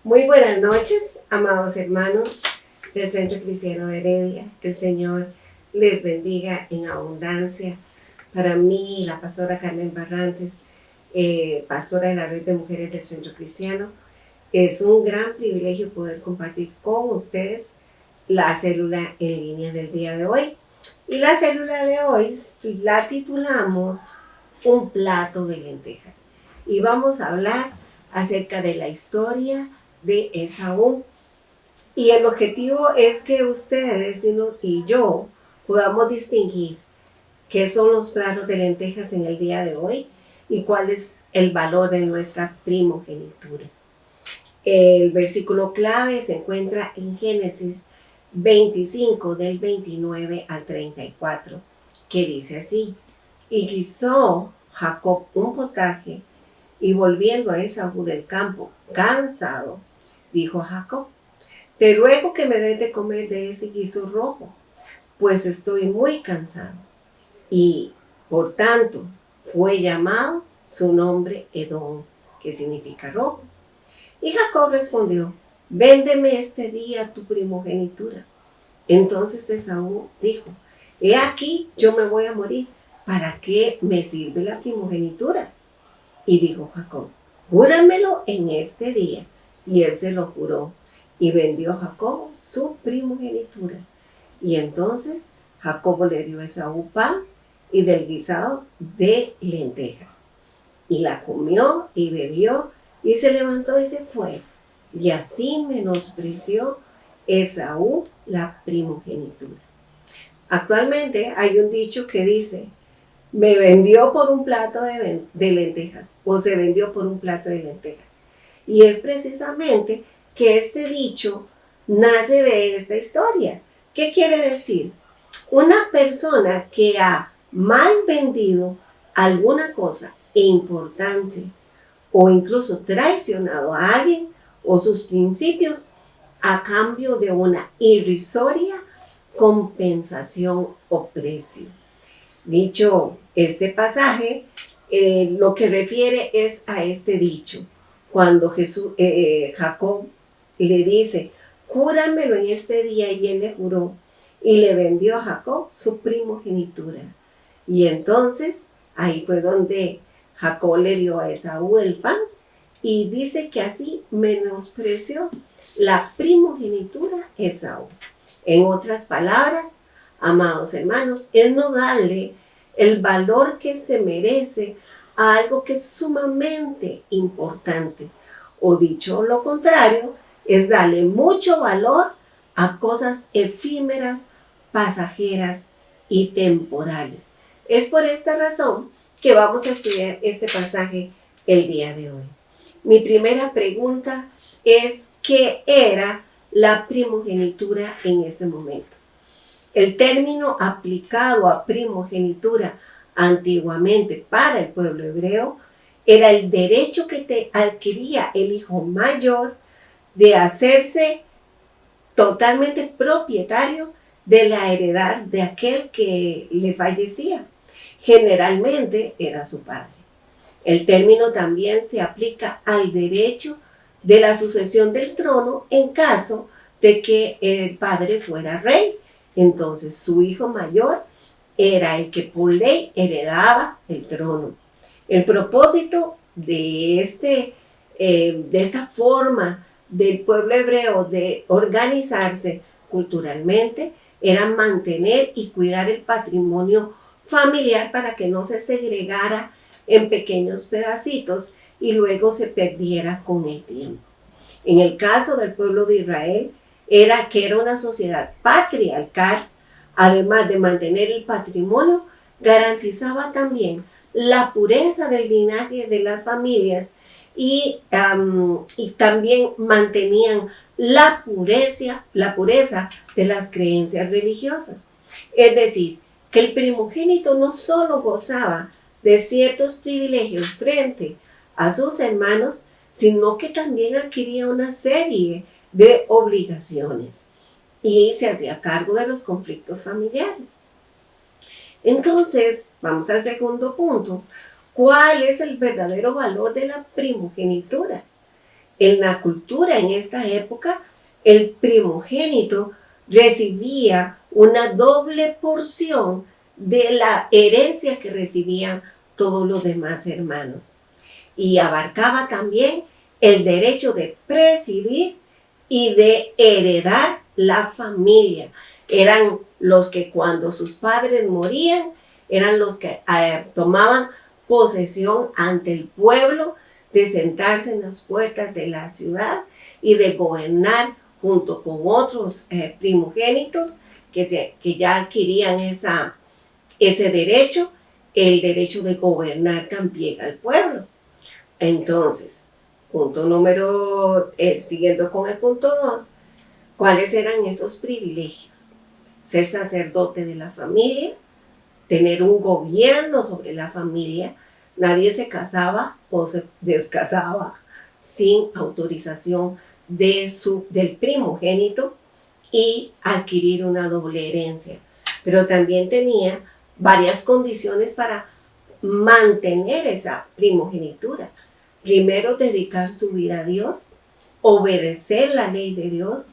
Muy buenas noches, amados hermanos del Centro Cristiano de Heredia. Que el Señor les bendiga en abundancia. Para mí, la pastora Carmen Barrantes, pastora de la Red de Mujeres del Centro Cristiano, es un gran privilegio poder compartir con ustedes la célula en línea del día de hoy. Y la célula de hoy la titulamos Un plato de lentejas. Y vamos a hablar acerca de la historia de Esaú. Y el objetivo es que ustedes y yo podamos distinguir qué son los platos de lentejas en el día de hoy y cuál es el valor de nuestra primogenitura. El versículo clave se encuentra en Génesis 25 del 29 al 34, que dice así: y guisó Jacob un potaje, y volviendo a Esaú del campo, cansado, dijo a Jacob: te ruego que me des de comer de ese guiso rojo, pues estoy muy cansado. Y por tanto fue llamado su nombre Edom, que significa rojo. Y Jacob respondió: véndeme este día tu primogenitura. Entonces Esaú dijo: he aquí, yo me voy a morir, ¿para qué me sirve la primogenitura? Y dijo Jacob: júramelo en este día. Y él se lo juró, y vendió Jacob su primogenitura. Y entonces Jacob le dio a Esaú pan y del guisado de lentejas. Y la comió y bebió, y se levantó y se fue. Y así menospreció Esaú la primogenitura. Actualmente hay un dicho que dice: me vendió por un plato de lentejas, o se vendió por un plato de lentejas. Y es precisamente que este dicho nace de esta historia. ¿Qué quiere decir? Una persona que ha mal vendido alguna cosa importante, o incluso traicionado a alguien o sus principios a cambio de una irrisoria compensación o precio. Dicho este pasaje, lo que refiere es a este dicho. Cuando Jacob le dice: júramelo en este día, y él le juró, y le vendió a Jacob su primogenitura. Y entonces ahí fue donde Jacob le dio a Esaú el pan, y dice que así menospreció la primogenitura Esaú. En otras palabras, amados hermanos, es no darle el valor que se merece a algo que es sumamente importante. O dicho lo contrario, es darle mucho valor a cosas efímeras, pasajeras y temporales. Es por esta razón que vamos a estudiar este pasaje el día de hoy. Mi primera pregunta es: ¿qué era la primogenitura en ese momento? El término aplicado a primogenitura antiguamente para el pueblo hebreo era el derecho que adquiría el hijo mayor de hacerse totalmente propietario de la heredad de aquel que le fallecía. Generalmente era su padre. El término también se aplica al derecho de la sucesión del trono en caso de que el padre fuera rey. Entonces su hijo mayor era el que por ley heredaba el trono. El propósito de esta forma del pueblo hebreo de organizarse culturalmente era mantener y cuidar el patrimonio familiar para que no se segregara en pequeños pedacitos y luego se perdiera con el tiempo. En el caso del pueblo de Israel, era una sociedad patriarcal. Además de mantener el patrimonio, garantizaba también la pureza del linaje de las familias y también mantenían la pureza de las creencias religiosas. Es decir, que el primogénito no solo gozaba de ciertos privilegios frente a sus hermanos, sino que también adquiría una serie de obligaciones y se hacía cargo de los conflictos familiares. Entonces, vamos al segundo punto. ¿Cuál es el verdadero valor de la primogenitura? En la cultura en esta época, el primogénito recibía una doble porción de la herencia que recibían todos los demás hermanos. Y abarcaba también el derecho de presidir y de heredar la familia. Eran los que cuando sus padres morían, eran los que tomaban posesión ante el pueblo, de sentarse en las puertas de la ciudad y de gobernar junto con otros primogénitos que ya adquirían ese derecho, el derecho de gobernar también al pueblo. Entonces, siguiendo con el punto 2, ¿cuáles eran esos privilegios? Ser sacerdote de la familia, tener un gobierno sobre la familia. Nadie se casaba o se descasaba sin autorización del primogénito, y adquirir una doble herencia. Pero también tenía varias condiciones para mantener esa primogenitura. Primero, dedicar su vida a Dios, obedecer la ley de Dios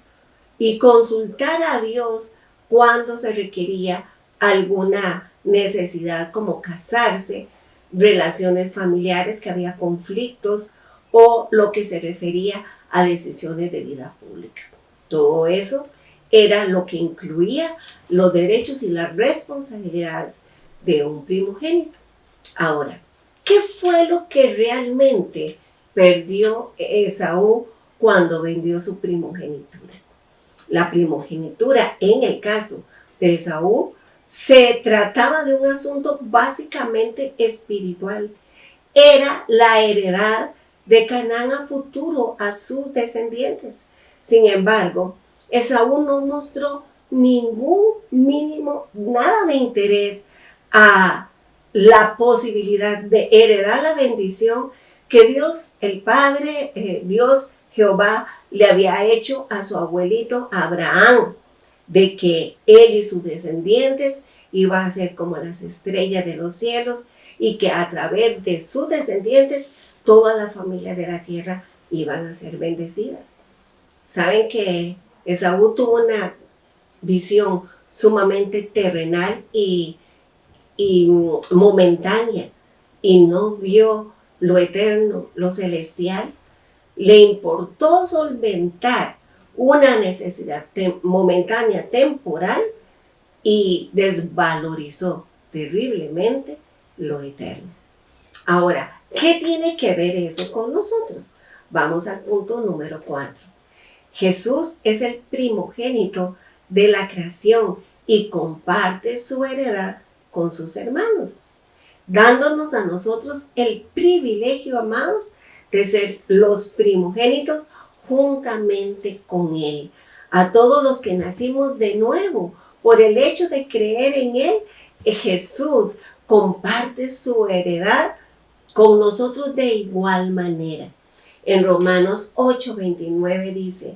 y consultar a Dios cuando se requería alguna necesidad, como casarse, relaciones familiares, que había conflictos, o lo que se refería a decisiones de vida pública. Todo eso era lo que incluía los derechos y las responsabilidades de un primogénito. Ahora, ¿qué fue lo que realmente perdió Esaú cuando vendió su primogenitura? La primogenitura, en el caso de Esaú, se trataba de un asunto básicamente espiritual. Era la heredad de Canaán a futuro a sus descendientes. Sin embargo, Esaú no mostró ningún mínimo, nada de interés a la posibilidad de heredar la bendición que Dios, el Padre, Dios Jehová, le había hecho a su abuelito Abraham, de que él y sus descendientes iban a ser como las estrellas de los cielos, y que a través de sus descendientes toda la familia de la tierra iban a ser bendecidas. Saben que Esaú tuvo una visión sumamente terrenal y momentánea, y no vio lo eterno, lo celestial. Le importó solventar una necesidad momentánea, temporal, y desvalorizó terriblemente lo eterno. Ahora, ¿qué tiene que ver eso con nosotros? Vamos al punto número 4. Jesús es el primogénito de la creación y comparte su heredad con sus hermanos, dándonos a nosotros el privilegio, amados, de ser los primogénitos juntamente con Él. A todos los que nacimos de nuevo, por el hecho de creer en Él, Jesús comparte su heredad con nosotros de igual manera. En Romanos 8:29 dice: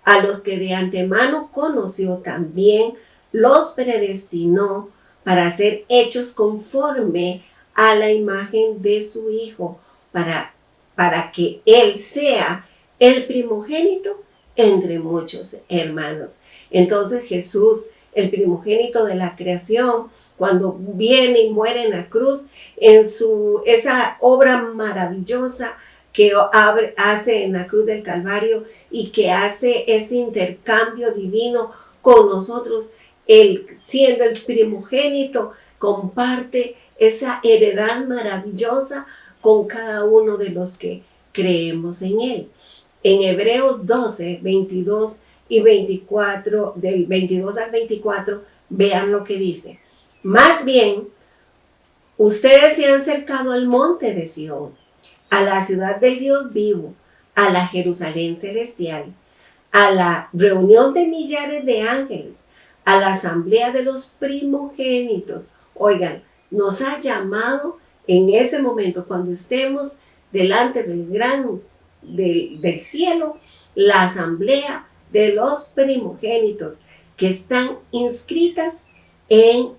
a los que de antemano conoció también los predestinó para ser hechos conforme a la imagen de su Hijo, para que Él sea el primogénito entre muchos hermanos. Entonces Jesús, el primogénito de la creación, cuando viene y muere en la cruz, en esa obra maravillosa que hace en la cruz del Calvario, y que hace ese intercambio divino con nosotros, Él, siendo el primogénito, comparte esa heredad maravillosa con cada uno de los que creemos en Él. En Hebreos 12, 22 y 24, del 22 al 24, vean lo que dice: más bien, ustedes se han acercado al monte de Sión, a la ciudad del Dios vivo, a la Jerusalén celestial, a la reunión de millares de ángeles, a la asamblea de los primogénitos. Oigan, nos ha llamado en ese momento, cuando estemos delante del cielo, la asamblea de los primogénitos que están inscritas en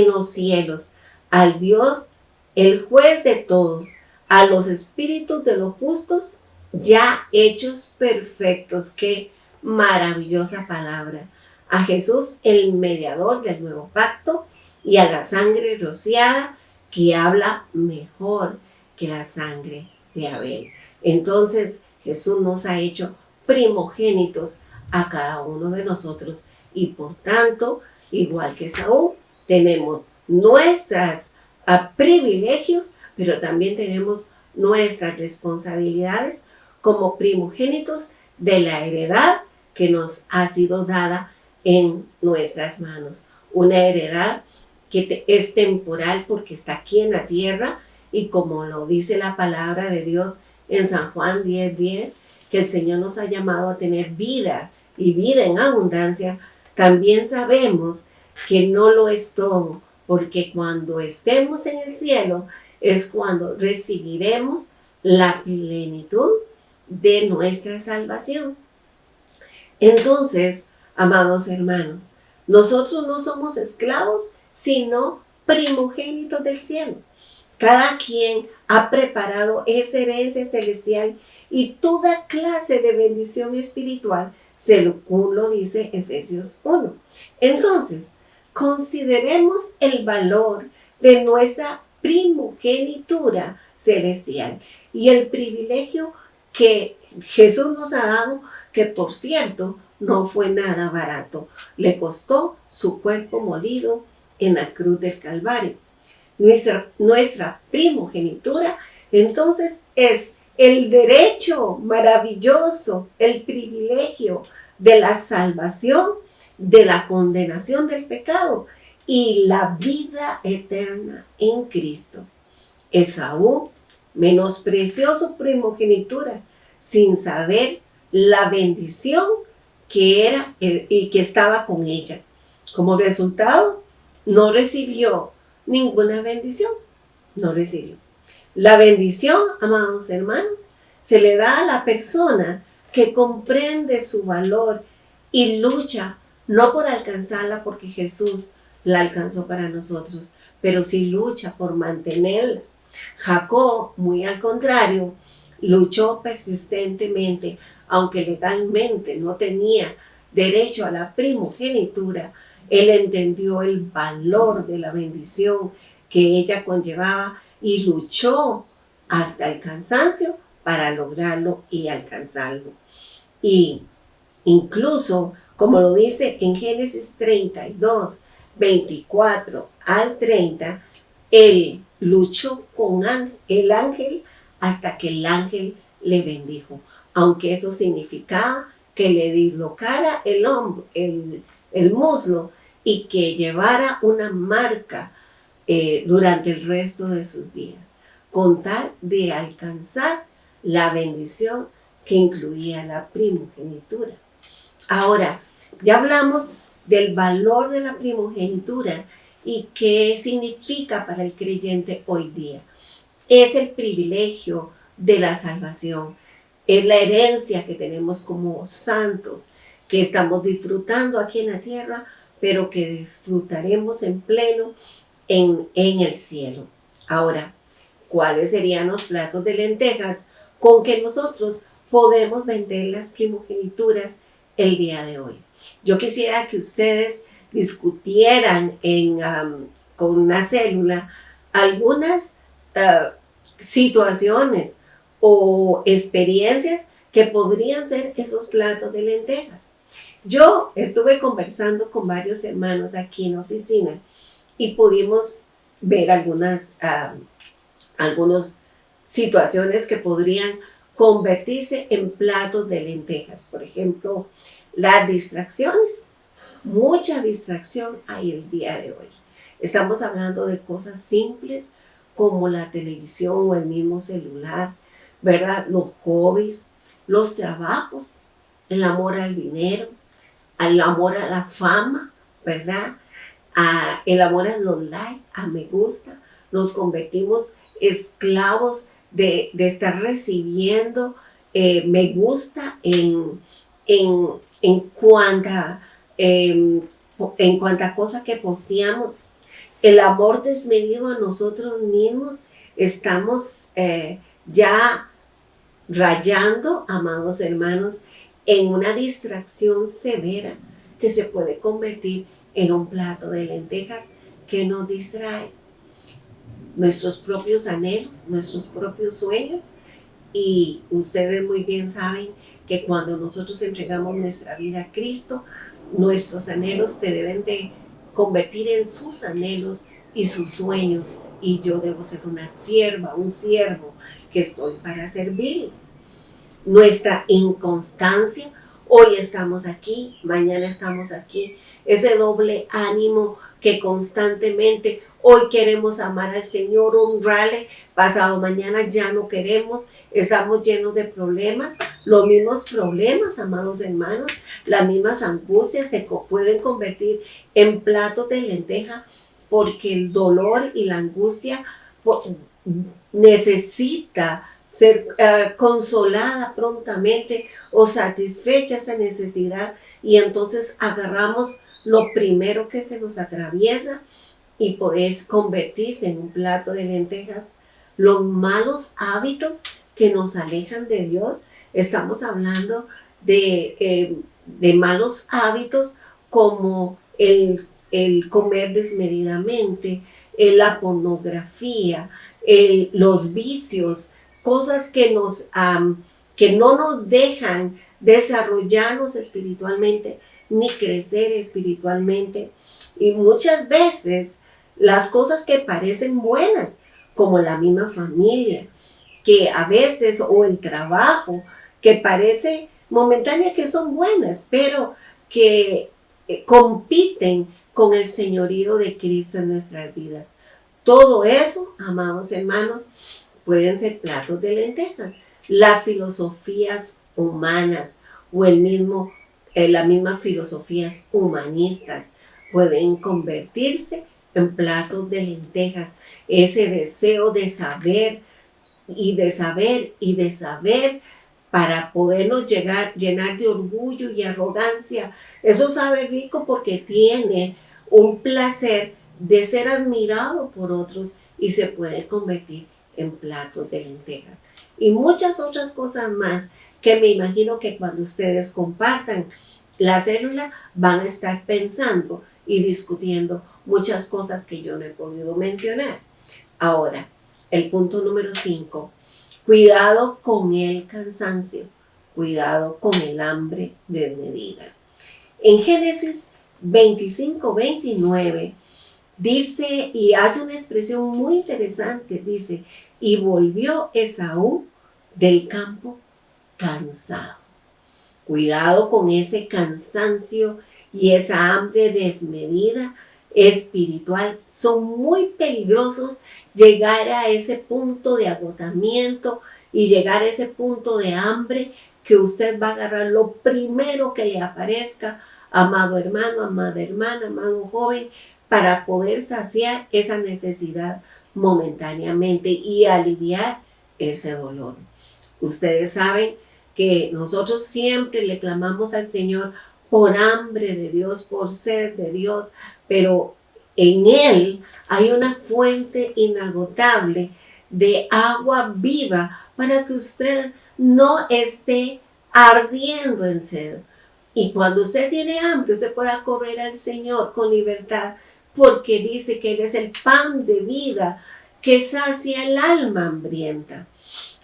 los cielos, al Dios, el juez de todos, a los espíritus de los justos ya hechos perfectos. Qué maravillosa palabra. A Jesús, el mediador del nuevo pacto, y a la sangre rociada, que habla mejor que la sangre de Abel. Entonces, Jesús nos ha hecho primogénitos a cada uno de nosotros y por tanto, igual que Saúl, tenemos nuestros privilegios, pero también tenemos nuestras responsabilidades como primogénitos de la heredad que nos ha sido dada en nuestras manos. Una heredad que es temporal porque está aquí en la tierra y como lo dice la palabra de Dios en San Juan 10:10, que el Señor nos ha llamado a tener vida y vida en abundancia, también sabemos que no lo es todo, porque cuando estemos en el cielo es cuando recibiremos la plenitud de nuestra salvación. Entonces, amados hermanos, nosotros no somos esclavos, sino primogénitos del cielo. Cada quien ha preparado esa herencia celestial y toda clase de bendición espiritual, según lo dice Efesios 1. Entonces, consideremos el valor de nuestra primogenitura celestial y el privilegio que Jesús nos ha dado, que por cierto no fue nada barato. Le costó su cuerpo molido en la cruz del Calvario. Nuestra primogenitura entonces es el derecho maravilloso, el privilegio de la salvación, de la condenación del pecado y la vida eterna en Cristo. Esaú menospreció su primogenitura sin saber la bendición que era y que estaba con ella. Como resultado, no recibió ninguna bendición. No recibió. La bendición, amados hermanos, se le da a la persona que comprende su valor y lucha no por alcanzarla porque Jesús la alcanzó para nosotros, pero sí lucha por mantenerla. Jacob, muy al contrario, luchó persistentemente, aunque legalmente no tenía derecho a la primogenitura. Él entendió el valor de la bendición que ella conllevaba y luchó hasta el cansancio para lograrlo y alcanzarlo. Y incluso, como lo dice en Génesis 32, 24 al 30, él luchó con el ángel hasta que el ángel le bendijo, aunque eso significaba que le dislocara el hombro, el muslo, y que llevara una marca durante el resto de sus días, con tal de alcanzar la bendición que incluía la primogenitura. Ahora, ya hablamos del valor de la primogenitura y qué significa para el creyente hoy día. Es el privilegio de la salvación, es la herencia que tenemos como santos, que estamos disfrutando aquí en la tierra, pero que disfrutaremos en pleno en el cielo. Ahora, ¿cuáles serían los platos de lentejas con que nosotros podemos vender las primogenituras el día de hoy? Yo quisiera que ustedes discutieran con una célula algunas situaciones o experiencias que podrían ser esos platos de lentejas. Yo estuve conversando con varios hermanos aquí en la oficina y pudimos ver algunas situaciones que podrían convertirse en platos de lentejas. Por ejemplo, las distracciones. Mucha distracción hay el día de hoy. Estamos hablando de cosas simples como la televisión o el mismo celular, ¿verdad? Los hobbies, los trabajos, el amor al dinero, el amor a la fama, ¿verdad? El amor a los likes, a me gusta. Nos convertimos esclavos de estar recibiendo me gusta en cuanta cosa que posteamos. El amor desmedido a nosotros mismos. Estamos ya rayando, amados hermanos, en una distracción severa que se puede convertir en un plato de lentejas que nos distrae nuestros propios anhelos, nuestros propios sueños. Y ustedes muy bien saben que cuando nosotros entregamos nuestra vida a Cristo, nuestros anhelos se deben de convertir en sus anhelos y sus sueños. Y yo debo ser una sierva, un siervo que estoy para servir. Nuestra inconstancia, hoy estamos aquí, mañana estamos aquí, ese doble ánimo que constantemente hoy queremos amar al Señor, honrarle, pasado mañana ya no queremos, estamos llenos de problemas, los mismos problemas, amados hermanos, las mismas angustias se pueden convertir en platos de lenteja porque el dolor y la angustia necesita ser consolada prontamente o satisfecha esa necesidad, y entonces agarramos lo primero que se nos atraviesa y puede convertirse en un plato de lentejas. Los malos hábitos que nos alejan de Dios, estamos hablando de malos hábitos como el comer desmedidamente, la pornografía, los vicios, cosas que no nos dejan desarrollarnos espiritualmente ni crecer espiritualmente. Y muchas veces las cosas que parecen buenas, como la misma familia, que a veces, o el trabajo, que parece momentánea que son buenas, pero que compiten con el señorío de Cristo en nuestras vidas. Todo eso, amados hermanos, pueden ser platos de lentejas. Las filosofías humanas o las mismas filosofías humanistas pueden convertirse en platos de lentejas. Ese deseo de saber y de saber y de saber para podernos llenar de orgullo y arrogancia. Eso sabe rico porque tiene un placer de ser admirado por otros y se puede convertir en platos de lentejas. Y muchas otras cosas más que me imagino que cuando ustedes compartan la célula van a estar pensando y discutiendo muchas cosas que yo no he podido mencionar. Ahora, el punto número 5. Cuidado con el cansancio. Cuidado con el hambre desmedida. En Génesis 25-29 dice, y hace una expresión muy interesante, dice, y volvió Esaú del campo cansado. Cuidado con ese cansancio y esa hambre desmedida espiritual. Son muy peligrosos llegar a ese punto de agotamiento y llegar a ese punto de hambre que usted va a agarrar lo primero que le aparezca, amado hermano, amada hermana, amado joven, para poder saciar esa necesidad momentáneamente y aliviar ese dolor. Ustedes saben que nosotros siempre le clamamos al Señor por hambre de Dios, por sed de Dios, pero en Él hay una fuente inagotable de agua viva para que usted no esté ardiendo en sed. Y cuando usted tiene hambre, usted pueda correr al Señor con libertad, porque dice que Él es el pan de vida que sacia el alma hambrienta.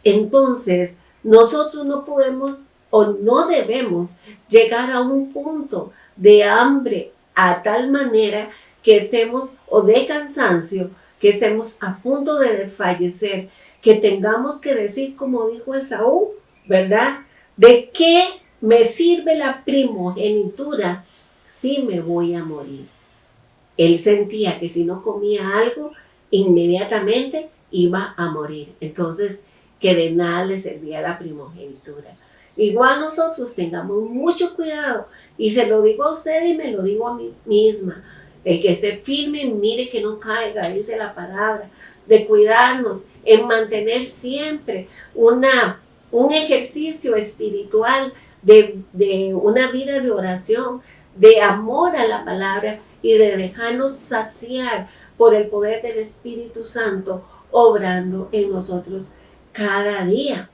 Entonces, nosotros no podemos o no debemos llegar a un punto de hambre a tal manera que estemos, o de cansancio, que estemos a punto de desfallecer, que tengamos que decir, como dijo Esaú, ¿verdad? ¿De qué me sirve la primogenitura si me voy a morir? Él sentía que si no comía algo, inmediatamente iba a morir. Entonces, que de nada le servía la primogenitura. Igual nosotros tengamos mucho cuidado, y se lo digo a usted y me lo digo a mí misma. El que esté firme, mire que no caiga, dice la palabra, de cuidarnos, en mantener siempre un ejercicio espiritual de una vida de oración, de amor a la palabra y de dejarnos saciar por el poder del Espíritu Santo obrando en nosotros cada día.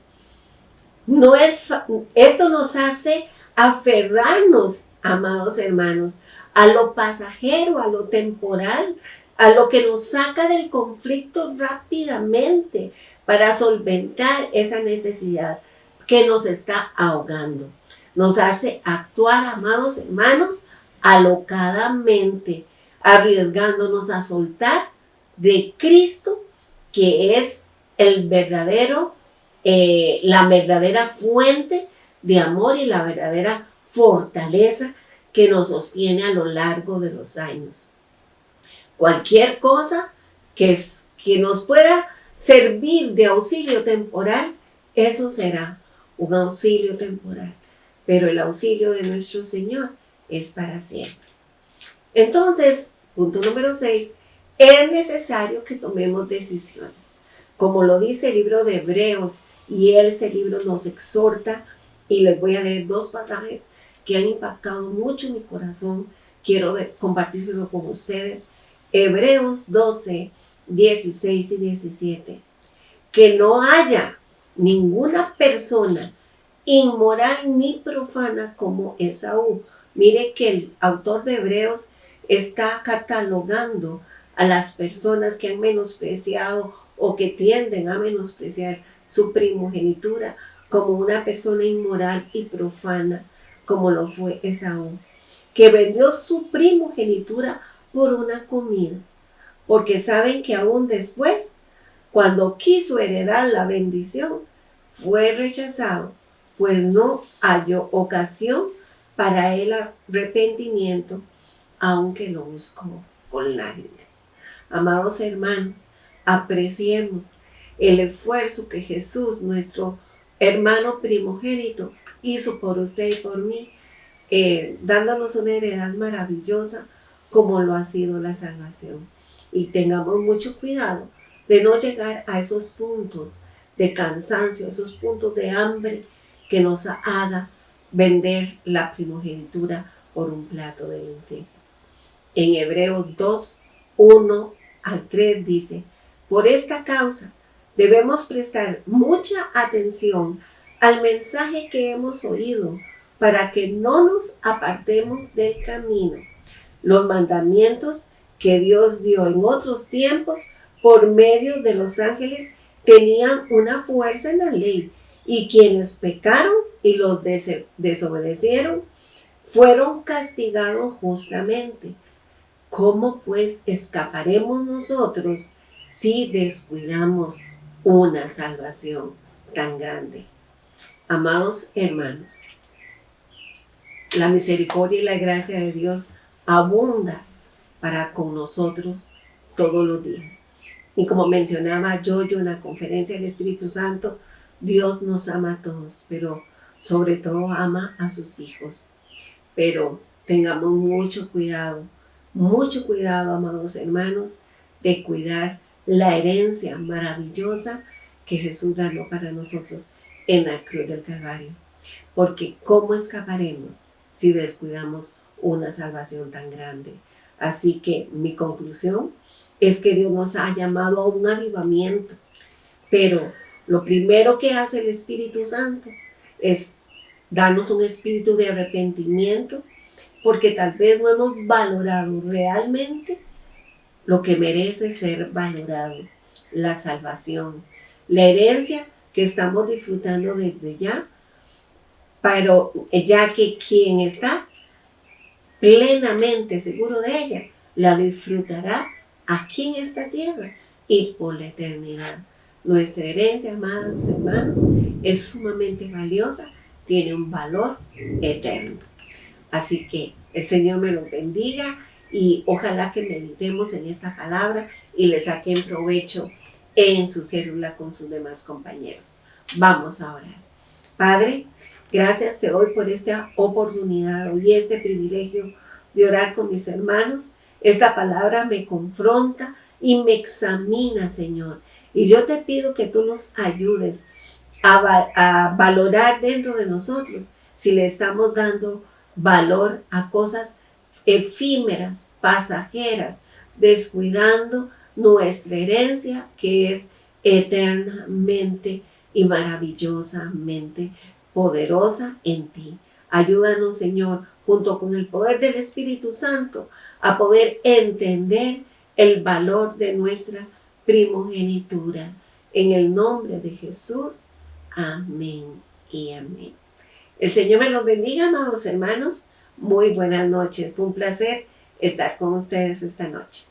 Esto nos hace aferrarnos, amados hermanos, a lo pasajero, a lo temporal, a lo que nos saca del conflicto rápidamente para solventar esa necesidad que nos está ahogando. Nos hace actuar, amados hermanos, alocadamente, arriesgándonos a soltar de Cristo, que es el verdadero, la verdadera fuente de amor y la verdadera fortaleza que nos sostiene a lo largo de los años. Cualquier cosa que nos pueda servir de auxilio temporal, eso será un auxilio temporal. Pero el auxilio de nuestro Señor es para siempre. Entonces, punto número 6, es necesario que tomemos decisiones. Como lo dice el libro de Hebreos, y ese libro nos exhorta, y les voy a leer 2 pasajes que han impactado mucho mi corazón. Quiero compartírselo con ustedes. Hebreos 12, 16 y 17. Que no haya ninguna persona inmoral ni profana como Esaú. Mire que el autor de Hebreos está catalogando a las personas que han menospreciado o que tienden a menospreciar su primogenitura como una persona inmoral y profana, como lo fue Esaú, que vendió su primogenitura por una comida, porque saben que aún después, cuando quiso heredar la bendición, fue rechazado, pues no halló ocasión para el arrepentimiento, aunque lo buscó con lágrimas. Amados hermanos, apreciemos el esfuerzo que Jesús, nuestro hermano primogénito, hizo por usted y por mí, dándonos una heredad maravillosa como lo ha sido la salvación. Y tengamos mucho cuidado de no llegar a esos puntos de cansancio, esos puntos de hambre que nos haga vender la primogenitura por un plato de lentejas. En Hebreos 2, 1 al 3 dice: por esta causa debemos prestar mucha atención al mensaje que hemos oído para que no nos apartemos del camino. Los mandamientos que Dios dio en otros tiempos por medio de los ángeles tenían una fuerza en la ley, y quienes pecaron y los desobedecieron fueron castigados justamente. ¿Cómo pues escaparemos nosotros si descuidamos una salvación tan grande? Amados hermanos, la misericordia y la gracia de Dios abunda para con nosotros todos los días. Y como mencionaba yo en la conferencia del Espíritu Santo, Dios nos ama a todos, pero sobre todo ama a sus hijos. Pero tengamos mucho cuidado, amados hermanos, de cuidar la herencia maravillosa que Jesús ganó para nosotros en la cruz del Calvario. Porque ¿cómo escaparemos si descuidamos una salvación tan grande? Así que mi conclusión es que Dios nos ha llamado a un avivamiento, pero lo primero que hace el Espíritu Santo es darnos un espíritu de arrepentimiento, porque tal vez no hemos valorado realmente lo que merece ser valorado: la salvación, la herencia que estamos disfrutando desde ya, pero ya que quien está plenamente seguro de ella, la disfrutará aquí en esta tierra y por la eternidad. Nuestra herencia, amados hermanos, es sumamente valiosa, tiene un valor eterno. Así que el Señor me los bendiga y ojalá que meditemos en esta palabra y le saquen provecho en su célula con sus demás compañeros. Vamos a orar. Padre, gracias te doy por esta oportunidad y este privilegio de orar con mis hermanos. Esta palabra me confronta y me examina, Señor. Y yo te pido que tú nos ayudes a valorar dentro de nosotros si le estamos dando valor a cosas efímeras, pasajeras, descuidando nuestra herencia que es eternamente y maravillosamente poderosa en ti. Ayúdanos, Señor, junto con el poder del Espíritu Santo, a poder entender el valor de nuestra primogenitura. En el nombre de Jesús, amén y amén. El Señor me los bendiga, amados hermanos. Muy buenas noches. Fue un placer estar con ustedes esta noche.